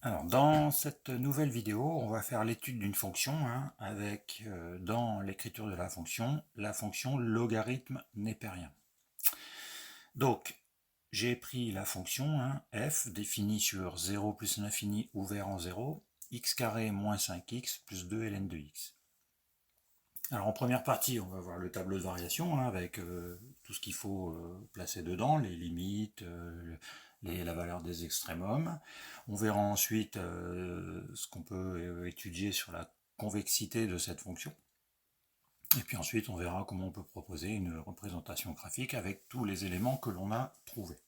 Alors, dans cette nouvelle vidéo, on va faire l'étude d'une fonction avec, dans l'écriture de la fonction logarithme népérien. Donc, j'ai pris la fonction f définie sur 0 plus l'infini ouvert en 0, x carré moins 5x plus 2 ln de x. Alors, en première partie, on va voir le tableau de variation avec tout ce qu'il faut placer dedans, les limites, la valeur des extrémums. On verra ensuite ce qu'on peut étudier sur la convexité de cette fonction. Et puis ensuite, on verra comment on peut proposer une représentation graphique avec tous les éléments que l'on a trouvés.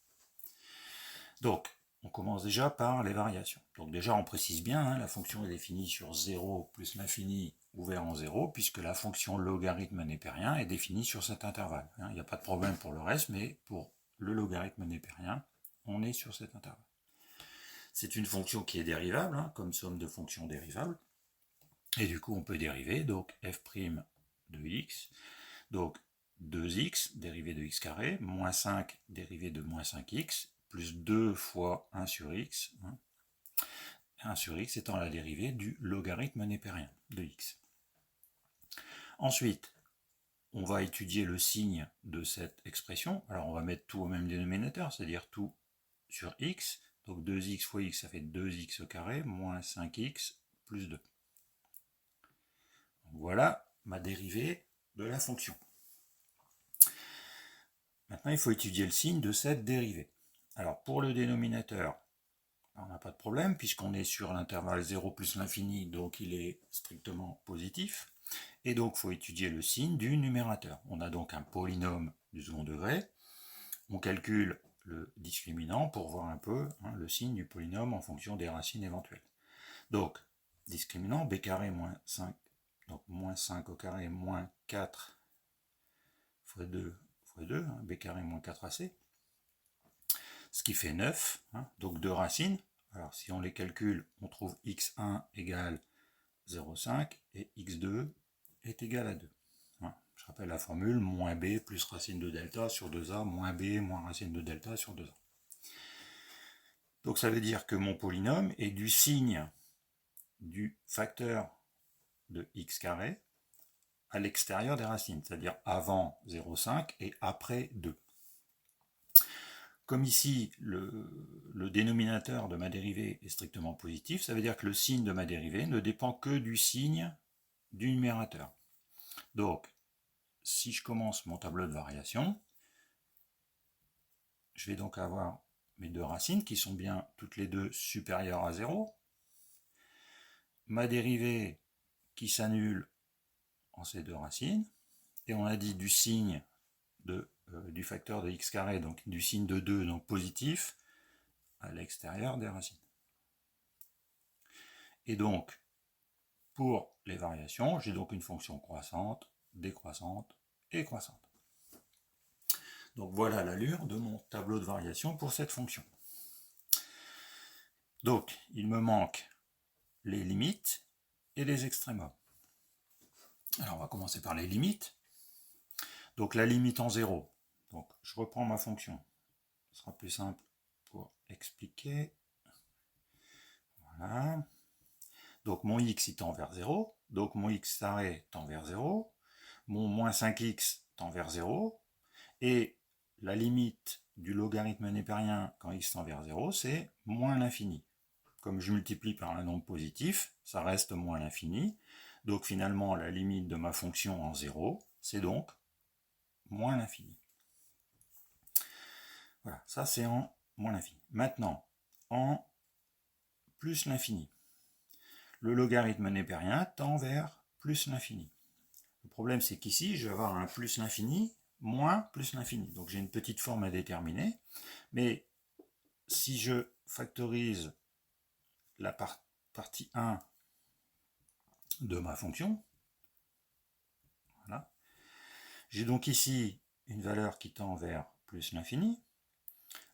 Donc, on commence déjà par les variations. Donc déjà, on précise bien, la fonction est définie sur 0 plus l'infini ouvert en 0, puisque la fonction logarithme népérien est définie sur cet intervalle. Il n'y a pas de problème pour le reste, mais pour le logarithme népérien, on est sur cet intervalle. C'est une fonction qui est dérivable, comme somme de fonctions dérivables. Et du coup, on peut dériver, donc f' de x, donc 2x, dérivé de x carré, moins 5, dérivé de moins 5x, plus 2 fois 1 sur x, 1 sur x étant la dérivée du logarithme népérien de x. Ensuite, on va étudier le signe de cette expression. Alors on va mettre tout au même dénominateur, c'est-à-dire tout sur x. Donc 2x fois x, ça fait 2x au carré, moins 5x plus 2. Donc voilà ma dérivée de la fonction. Maintenant, il faut étudier le signe de cette dérivée. Alors pour le dénominateur, on n'a pas de problème, puisqu'on est sur l'intervalle 0 plus l'infini, donc il est strictement positif. Et donc, il faut étudier le signe du numérateur. On a donc un polynôme du second degré. On calcule le discriminant pour voir un peu le signe du polynôme en fonction des racines éventuelles. Donc, discriminant, b carré moins 5, donc moins 5 au carré moins 4 fois 2 fois 2, b carré moins 4ac, ce qui fait 9, donc deux racines. Alors, si on les calcule, on trouve x1 égale 0,5 et x2 est égal à 2. Je rappelle la formule, moins b plus racine de delta sur 2a, moins b moins racine de delta sur 2a. Donc ça veut dire que mon polynôme est du signe du facteur de x carré à l'extérieur des racines, c'est-à-dire avant 0,5 et après 2. Comme ici, le dénominateur de ma dérivée est strictement positif, ça veut dire que le signe de ma dérivée ne dépend que du signe du numérateur. Donc, si je commence mon tableau de variation, je vais donc avoir mes deux racines qui sont bien toutes les deux supérieures à 0. Ma dérivée qui s'annule en ces deux racines. Et on a dit du signe du facteur de x carré, donc du signe de 2, donc positif, à l'extérieur des racines. Et donc, pour les variations, j'ai donc une fonction croissante, décroissante et croissante. Donc voilà l'allure de mon tableau de variation pour cette fonction. Donc, il me manque les limites et les extrémums. Alors, on va commencer par les limites. Donc, la limite en 0. Donc, je reprends ma fonction. Ce sera plus simple pour expliquer. Voilà. Donc, mon x il tend vers 0. Donc, mon x carré tend vers 0. Mon moins 5x tend vers 0. Et la limite du logarithme népérien quand x tend vers 0, c'est moins l'infini. Comme je multiplie par un nombre positif, ça reste moins l'infini. Donc finalement, la limite de ma fonction en 0, c'est donc moins l'infini. Voilà, ça c'est en moins l'infini. Maintenant, en plus l'infini. Le logarithme népérien tend vers plus l'infini. Le problème, c'est qu'ici, je vais avoir un plus l'infini, moins plus l'infini. Donc j'ai une petite forme à déterminer. Mais si je factorise la partie 1 de ma fonction, voilà, j'ai donc ici une valeur qui tend vers plus l'infini,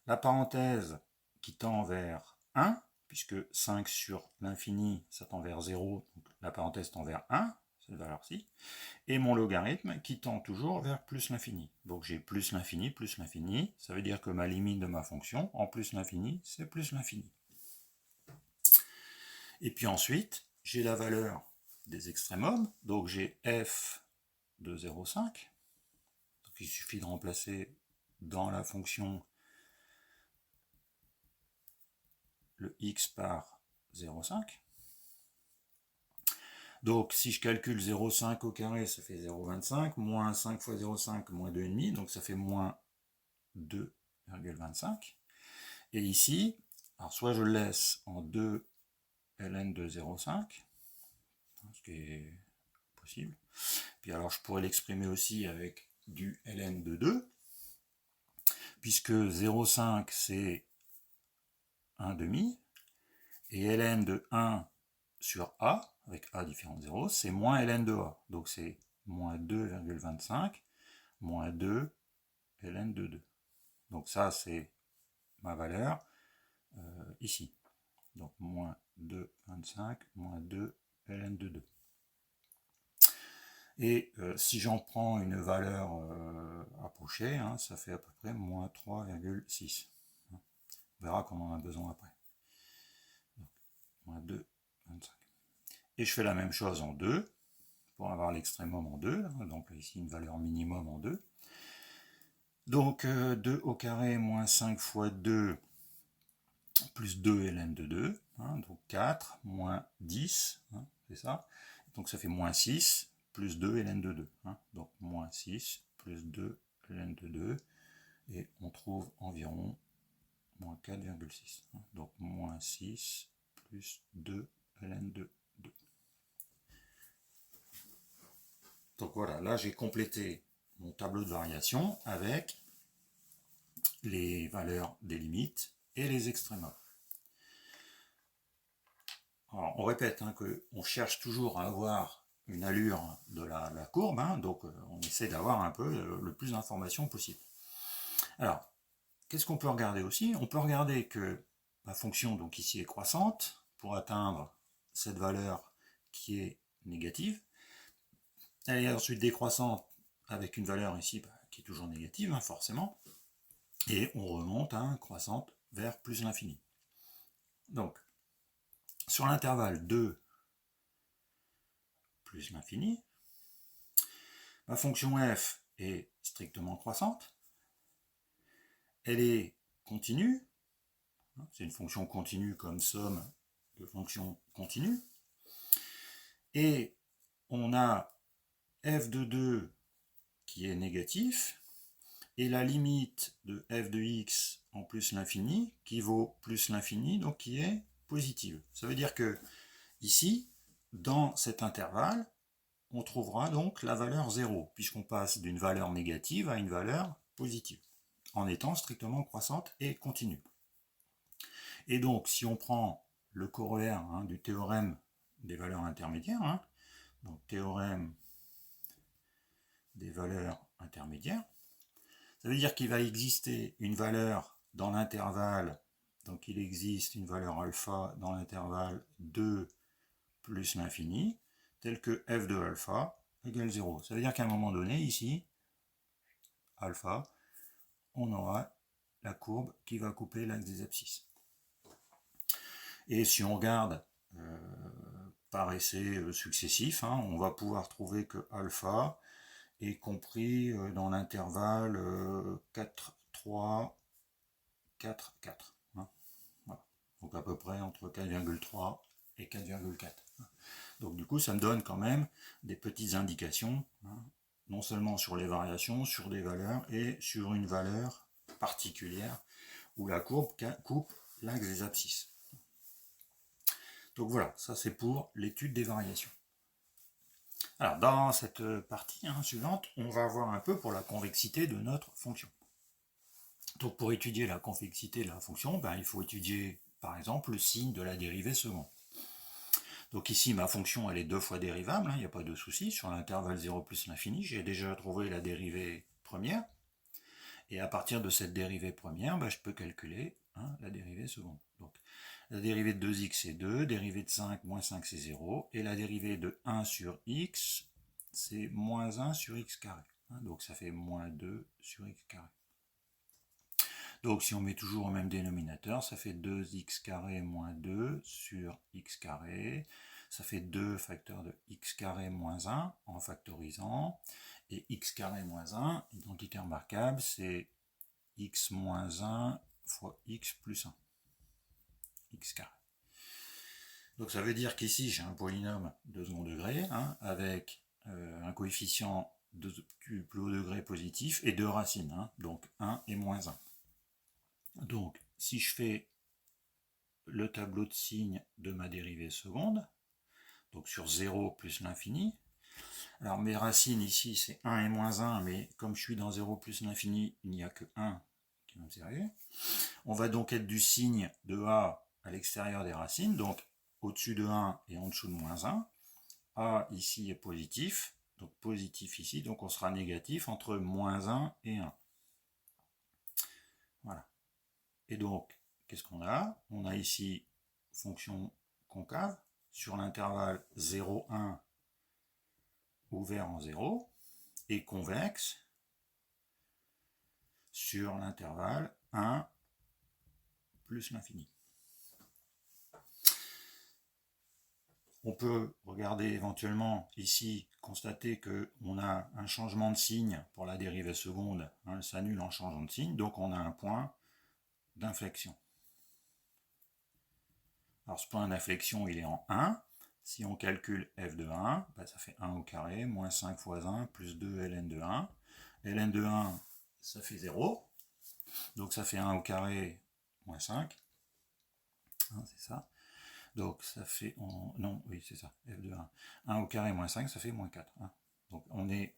la parenthèse qui tend vers 1, puisque 5 sur l'infini, ça tend vers 0, donc la parenthèse tend vers 1, cette valeur-ci, et mon logarithme qui tend toujours vers plus l'infini. Donc j'ai plus l'infini, ça veut dire que ma limite de ma fonction, en plus l'infini, c'est plus l'infini. Et puis ensuite, j'ai la valeur des extrémums, donc j'ai f de 0,5. Donc il suffit de remplacer dans la fonction le x par 0,5. Donc si je calcule 0,5 au carré, ça fait 0,25, moins 5 fois 0,5, moins 2,5, donc ça fait moins 2,25. Et ici, alors soit je le laisse en 2 ln de 0,5, ce qui est possible. Puis alors je pourrais l'exprimer aussi avec du ln de 2, puisque 0,5 c'est 1 demi, et ln de 1 sur a, avec a différent de 0, c'est moins ln de a. Donc c'est moins 2,25 moins 2 ln de 2. Donc ça c'est ma valeur ici. Donc moins 2,25 moins 2 ln de 2. Et si j'en prends une valeur approchée, hein, ça fait à peu près moins 3,6. On verra qu'on en a besoin après. Donc, moins 2,25. Et je fais la même chose en 2, pour avoir l'extrémum en 2. Donc ici une valeur minimum en 2. Donc 2 au carré moins 5 fois 2 plus 2 ln de 2. Hein, donc 4 moins 10, hein, c'est ça. Donc ça fait moins 6 plus 2 ln de 2. Hein, donc moins 6 plus 2 ln de 2. Et on trouve environ moins 4,6. Hein, donc moins 6 plus 2 ln de 2. Donc voilà, là j'ai complété mon tableau de variation avec les valeurs des limites et les extrémums. Alors, on répète hein, qu'on cherche toujours à avoir une allure de la courbe, hein, donc on essaie d'avoir un peu le plus d'informations possible. Alors, qu'est-ce qu'on peut regarder aussi? On peut regarder que la fonction, donc ici, est croissante pour atteindre cette valeur qui est négative. Elle est ensuite décroissante avec une valeur ici qui est toujours négative, hein, forcément. Et on remonte hein, croissante vers plus l'infini. Donc, sur l'intervalle 2 plus l'infini, ma fonction f est strictement croissante. Elle est continue. C'est une fonction continue comme somme de fonctions continues. Et on a f de 2 qui est négatif. Et la limite de f de x en plus l'infini qui vaut plus l'infini, donc qui est positive. Ça veut dire que ici, dans cet intervalle, on trouvera donc la valeur 0, puisqu'on passe d'une valeur négative à une valeur positive, en étant strictement croissante et continue. Et donc, si on prend le corollaire hein, du théorème des valeurs intermédiaires, hein, donc théorème des valeurs intermédiaires, ça veut dire qu'il va exister une valeur dans l'intervalle, donc il existe une valeur alpha dans l'intervalle 2 plus l'infini, telle que f de alpha égale 0. Ça veut dire qu'à un moment donné, ici, alpha, on aura la courbe qui va couper l'axe des abscisses. Et si on regarde par essai successif, hein, on va pouvoir trouver que alpha est compris dans l'intervalle 4, 3, 4, 4. Hein, voilà. Donc à peu près entre 4,3 et 4,4. Donc du coup, ça me donne quand même des petites indications, hein, non seulement sur les variations, sur des valeurs et sur une valeur particulière où la courbe coupe l'axe des abscisses. Donc voilà, ça c'est pour l'étude des variations. Alors dans cette partie hein, suivante, on va voir un peu pour la convexité de notre fonction. Donc pour étudier la convexité de la fonction, il faut étudier par exemple le signe de la dérivée seconde. Donc ici ma fonction elle est 2 fois dérivable, il n'y a pas de souci, sur l'intervalle 0 plus l'infini, j'ai déjà trouvé la dérivée première, et à partir de cette dérivée première, je peux calculer hein, la dérivée seconde. Donc la dérivée de 2x c'est 2, dérivée de 5, moins 5 c'est 0, et la dérivée de 1 sur x c'est moins 1 sur x carré. Hein, donc ça fait moins 2 sur x carré. Donc si on met toujours au même dénominateur, ça fait 2x carré moins 2 sur x carré. Ça fait 2 facteurs de x carré moins 1 en factorisant. Et x carré moins 1, identité remarquable, c'est x moins 1 fois x plus 1. X carré. Donc ça veut dire qu'ici j'ai un polynôme de second degré hein, avec un coefficient du plus haut degré positif et deux racines, hein, donc 1 et moins 1. Donc si je fais le tableau de signes de ma dérivée seconde, donc sur 0 plus l'infini, alors mes racines ici c'est 1 et moins 1, mais comme je suis dans 0 plus l'infini, il n'y a que 1 qui va me servir. On va donc être du signe de A à l'extérieur des racines, donc au-dessus de 1 et en dessous de moins 1. A ici est positif, donc positif ici, donc on sera négatif entre moins 1 et 1. Voilà. Et donc, qu'est-ce qu'on a? On a ici fonction concave sur l'intervalle 0, 1 ouvert en 0 et convexe sur l'intervalle 1 plus l'infini. On peut regarder éventuellement ici, constater qu'on a un changement de signe pour la dérivée seconde, hein, elle s'annule en changeant de signe, donc on a un point d'inflexion. Alors ce point d'inflexion, il est en 1. Si on calcule f de 1, bah, ça fait 1 au carré, moins 5 fois 1, plus 2 ln de 1. ln de 1, ça fait 0. Donc ça fait 1 au carré, moins 5. Hein, c'est ça. Donc ça fait, non, oui c'est ça, f de 1. 1 au carré moins 5, ça fait moins 4. Hein. Donc on est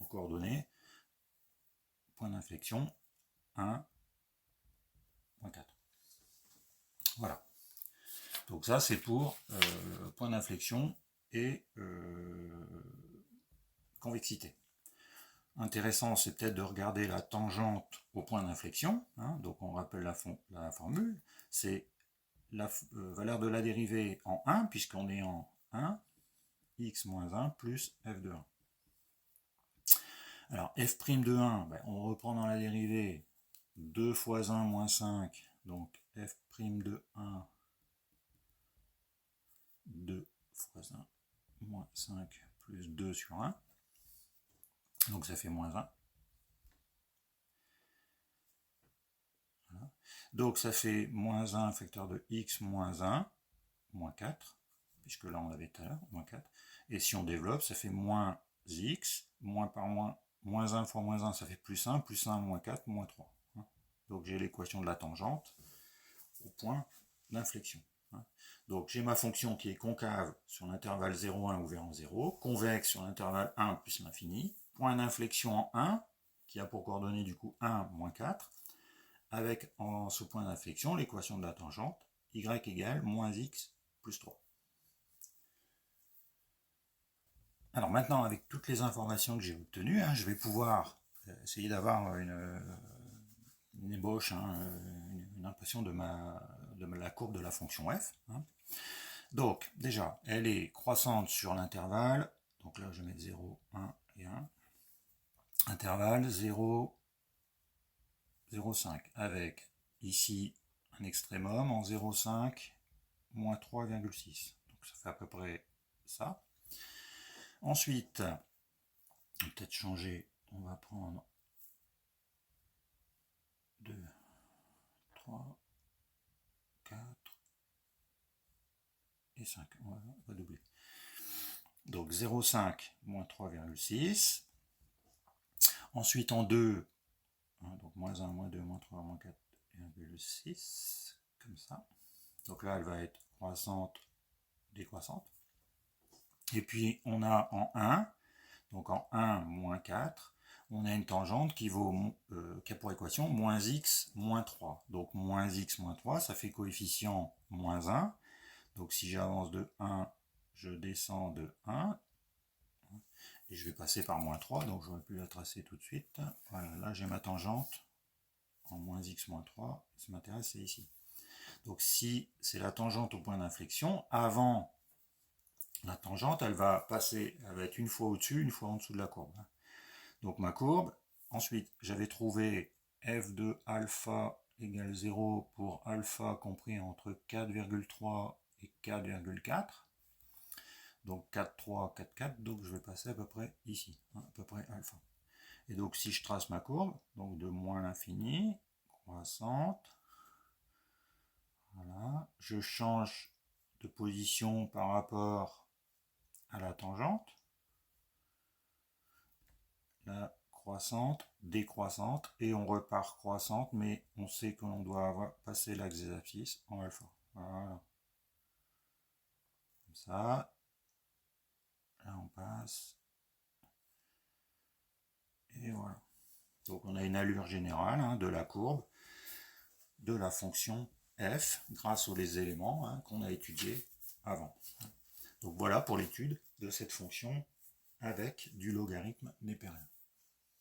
en coordonnées, point d'inflexion, 1, moins 4. Voilà. Donc ça c'est pour point d'inflexion et convexité. Intéressant, c'est peut-être de regarder la tangente au point d'inflexion. Hein. Donc on rappelle la formule, c'est la valeur de la dérivée en 1, puisqu'on est en 1, x moins 1 plus f de 1. Alors f' de 1, ben, on reprend dans la dérivée 2 fois 1 moins 5, donc f' de 1, 2 fois 1 moins 5 plus 2 sur 1, donc ça fait moins 1. Voilà. Donc ça fait moins 1 facteur de x moins 1, moins 4, puisque là on l'avait tout à l'heure, moins 4. Et si on développe, ça fait moins x, moins par moins, moins 1 fois moins 1, ça fait plus 1 moins 4, moins 3. Donc j'ai l'équation de la tangente au point d'inflexion. Donc j'ai ma fonction qui est concave sur l'intervalle 0,1 ouvert en 0, convexe sur l'intervalle 1 plus l'infini, point d'inflexion en 1, qui a pour coordonnées du coup 1, moins 4, avec en ce point d'inflexion l'équation de la tangente, y égale moins x plus 3. Alors maintenant, avec toutes les informations que j'ai obtenues, je vais pouvoir essayer d'avoir une ébauche, une impression de la courbe de la fonction f. Donc, déjà, elle est croissante sur l'intervalle. Donc là, je vais mettre 0, 1 et 1. Intervalle 0, 0, 5. Avec ici un extrémum en 0,5, moins 3,6. Donc ça fait à peu près ça. Ensuite, on va peut-être changer. On va prendre 2, 3, 4 et 5. On va doubler. Donc 0,5 moins 3,6. Ensuite en 2, donc moins 1, moins 2, moins 3, moins 4,6. Comme ça. Donc là, elle va être croissante, décroissante. Et puis on a en 1, donc en 1, moins 4, on a une tangente qui a pour équation moins x, moins 3. Donc moins x, moins 3, ça fait coefficient moins 1. Donc si j'avance de 1, je descends de 1. Et je vais passer par moins 3, donc j'aurais pu la tracer tout de suite. Voilà, là j'ai ma tangente en moins x, moins 3. Ce qui m'intéresse, c'est ici. Donc si c'est la tangente au point d'inflexion, avant la tangente, elle va être une fois au-dessus, une fois en dessous de la courbe. Donc ma courbe, ensuite j'avais trouvé f de alpha égale 0 pour alpha compris entre 4,3 et 4,4. Donc 4,3, 4,4, donc je vais passer à peu près ici, hein, à peu près alpha. Et donc si je trace ma courbe, donc de moins l'infini, croissante, voilà, je change de position par rapport à la tangente, la croissante, décroissante, et on repart croissante, mais on sait que l'on doit avoir passé l'axe des abscisses en alpha. Voilà. Comme ça. Là on passe. Et voilà. Donc on a une allure générale hein, de la courbe, de la fonction f, grâce aux éléments hein, qu'on a étudiés avant. Donc voilà pour l'étude de cette fonction avec du logarithme népérien.